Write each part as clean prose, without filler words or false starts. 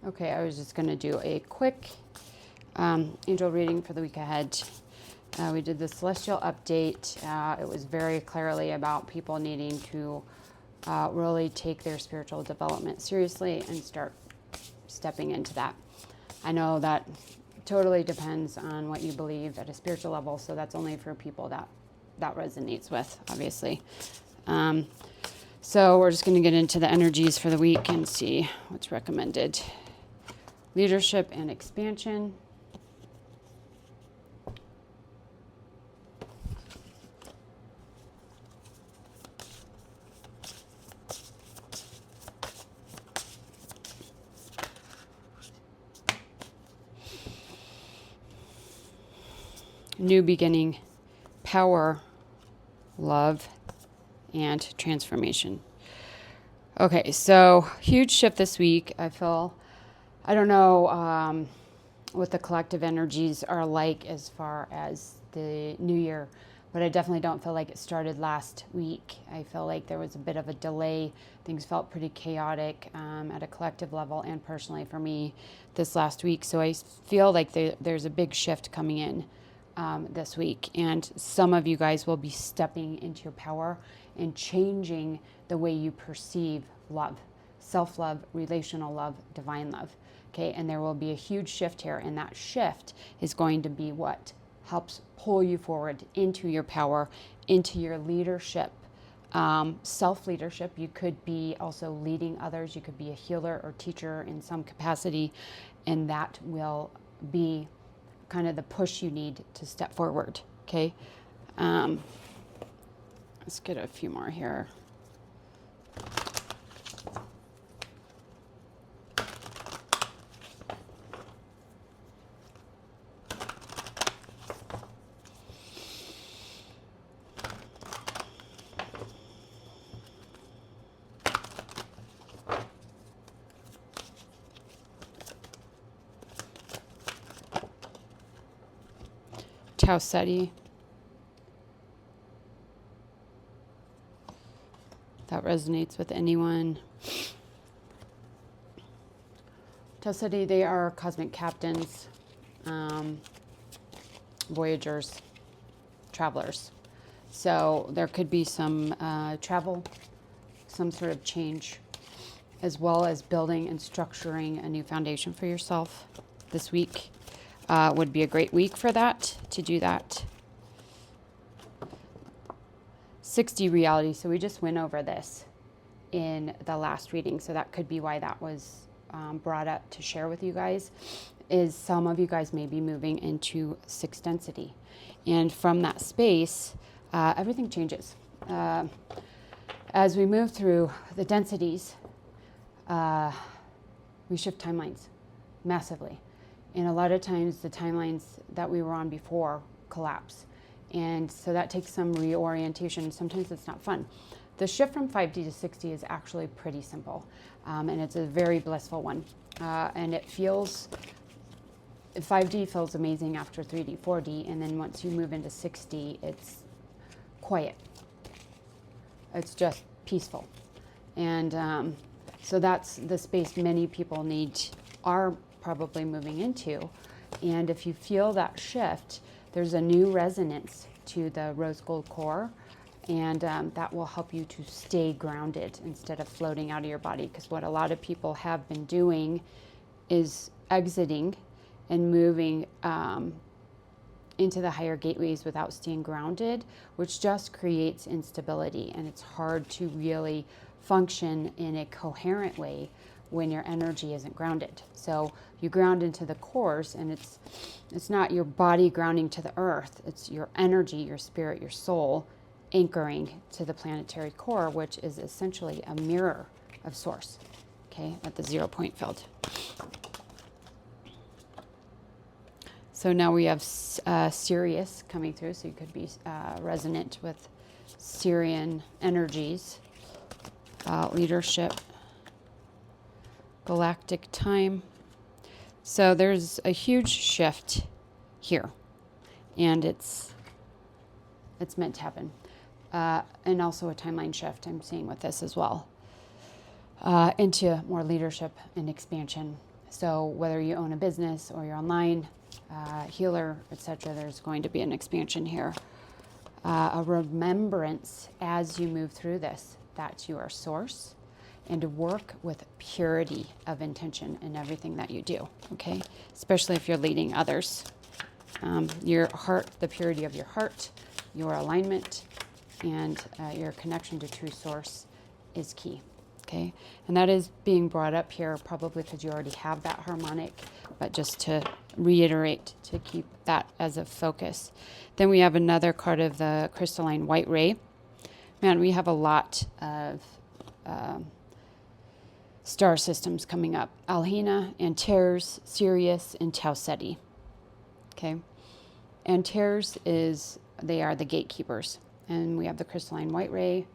Okay, I was just going to do a quick angel reading for the week ahead. We did the celestial update. It was very clearly about people needing to really take their spiritual development seriously and start stepping into that. I know that totally depends on what you believe at a spiritual level, so that's only for people that resonates with, obviously. So we're just going to get into the energies for the week and see what's recommended. Leadership and expansion. New beginning, power, love, and transformation. Okay, so huge shift this week. I don't know what the collective energies are like as far as the new year, but I definitely don't feel like it started last week. I feel like there was a bit of a delay. Things felt pretty chaotic at a collective level and personally for me this last week. So I feel like there's a big shift coming in this week, and some of you guys will be stepping into your power and changing the way you perceive love, self-love, relational love, divine love. Okay, and there will be a huge shift here, and that shift is going to be what helps pull you forward into your power, into your leadership, self-leadership. You could be also leading others. You could be a healer or teacher in some capacity, and that will be kind of the push you need to step forward. Okay, let's get a few more here. Djedi. That resonates with anyone. Djedi, they are cosmic captains, voyagers, travelers. So there could be some travel, some sort of change, as well as building and structuring a new foundation for yourself this week. Would be a great week for that, to do that. 60 reality. So we just went over this in the last reading. So that could be why that was brought up to share with you guys, is some of you guys may be moving into 6 density. And from that space, everything changes. As we move through the densities, we shift timelines massively. And a lot of times the timelines that we were on before collapse. And so that takes some reorientation. Sometimes it's not fun. The shift from 5D to 6D is actually pretty simple. And it's a very blissful one. And it feels, 5D feels amazing after 3D, 4D. And then once you move into 6D, it's quiet. It's just peaceful. And so that's the space many people are probably moving into. And if you feel that shift, there's a new resonance to the rose gold core, and that will help you to stay grounded instead of floating out of your body. Because what a lot of people have been doing is exiting and moving into the higher gateways without staying grounded, which just creates instability, and it's hard to really function in a coherent way when your energy isn't grounded. So you ground into the cores, and it's not your body grounding to the earth, it's your energy, your spirit, your soul anchoring to the planetary core, which is essentially a mirror of source, okay, at the 0 point field. So now we have Sirius coming through, so you could be resonant with Sirian energies, leadership, galactic time. So there's a huge shift here, and it's meant to happen. And also a timeline shift I'm seeing with this as well, into more leadership and expansion. So whether you own a business or you're online, healer, etc., there's going to be an expansion here. A remembrance as you move through this, that you are source, and to work with purity of intention in everything that you do, okay? Especially if you're leading others. Your heart, the purity of your heart, your alignment, and your connection to true source is key, okay? And that is being brought up here probably because you already have that harmonic, but just to reiterate, to keep that as a focus. Then we have another card of the crystalline white ray. Man, we have a lot of star systems coming up. Alhina, Antares, Sirius, and Tau Ceti. Okay. Antares they are the gatekeepers. And we have the crystalline white ray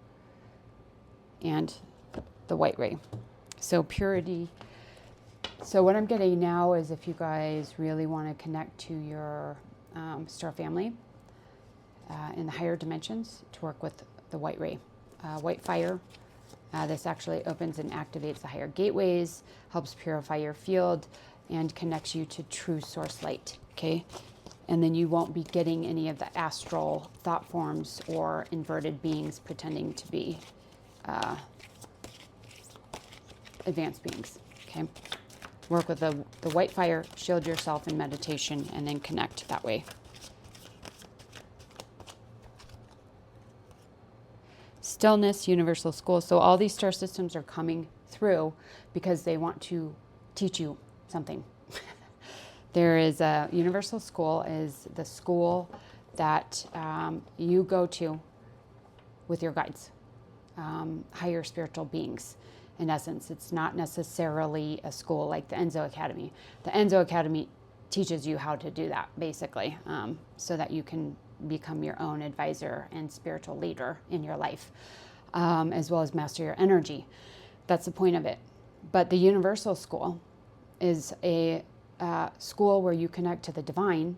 and the white ray. So purity. So what I'm getting now is if you guys really want to connect to your star family in the higher dimensions, to work with the white ray. White fire. This actually opens and activates the higher gateways, helps purify your field, and connects you to true source light, okay? And then you won't be getting any of the astral thought forms or inverted beings pretending to be advanced beings, okay? Work with the white fire, shield yourself in meditation, and then connect that way. Stillness, universal school. So all these star systems are coming through because they want to teach you something. There is a universal school, is the school that you go to with your guides, higher spiritual beings. In essence, it's not necessarily a school like the Enzo Academy. The Enzo Academy teaches you how to do that, basically, so that you can become your own advisor and spiritual leader in your life, as well as master your energy. That's the point of it. But the universal school is a school where you connect to the divine,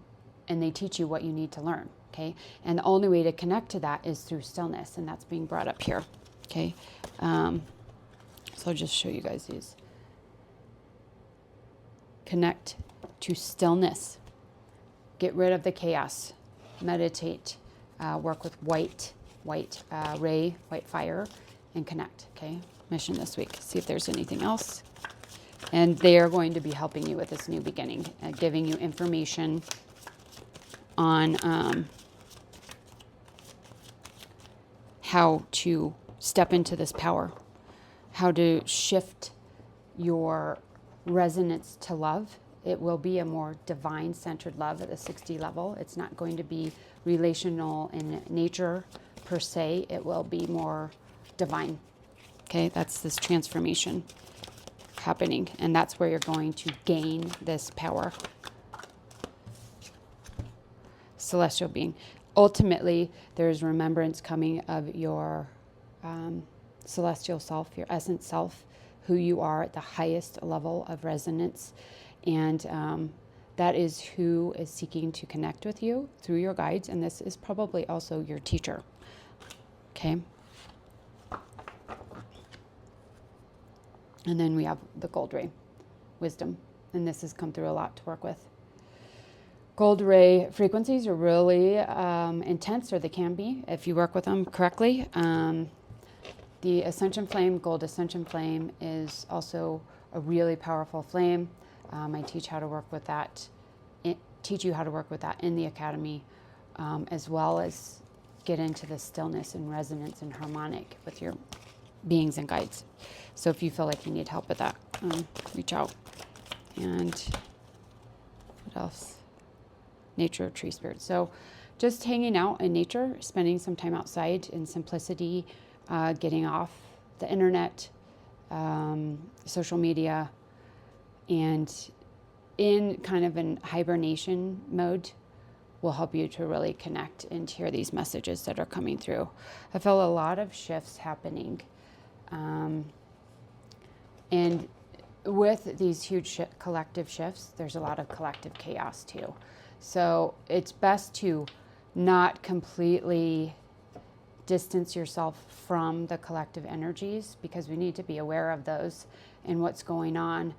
and they teach you what you need to learn, okay? And the only way to connect to that is through stillness, and that's being brought up here, okay? So I'll just show you guys these. Connect to stillness. Get rid of the chaos. Meditate, work with white ray, white fire, and connect, okay? Mission this week. See if there's anything else. And they are going to be helping you with this new beginning, giving you information on how to step into this power, how to shift your resonance to love. It will be a more divine-centered love at the 6D level. It's not going to be relational in nature per se. It will be more divine. Okay, that's this transformation happening, and that's where you're going to gain this power. Celestial being. Ultimately, there's remembrance coming of your celestial self, your essence self, who you are at the highest level of resonance. And that is who is seeking to connect with you through your guides. And this is probably also your teacher. Okay. And then we have the gold ray, wisdom. And this has come through a lot to work with. Gold ray frequencies are really intense, or they can be if you work with them correctly. The ascension flame, gold ascension flame, is also a really powerful flame. I teach how to work with that, teach you how to work with that in the academy, as well as get into the stillness and resonance and harmonic with your beings and guides. So if you feel like you need help with that, reach out. And what else? Nature, tree spirit. So just hanging out in nature, spending some time outside in simplicity, getting off the internet, social media, and in kind of an hibernation mode will help you to really connect and hear these messages that are coming through. I feel a lot of shifts happening. And with these huge collective shifts, there's a lot of collective chaos too. So it's best to not completely distance yourself from the collective energies, because we need to be aware of those and what's going on.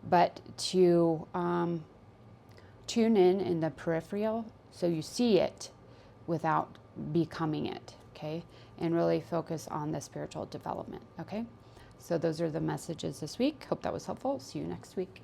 but to tune in the peripheral so you see it without becoming it, okay? And really focus on the spiritual development, okay? So those are the messages this week. Hope that was helpful. See you next week.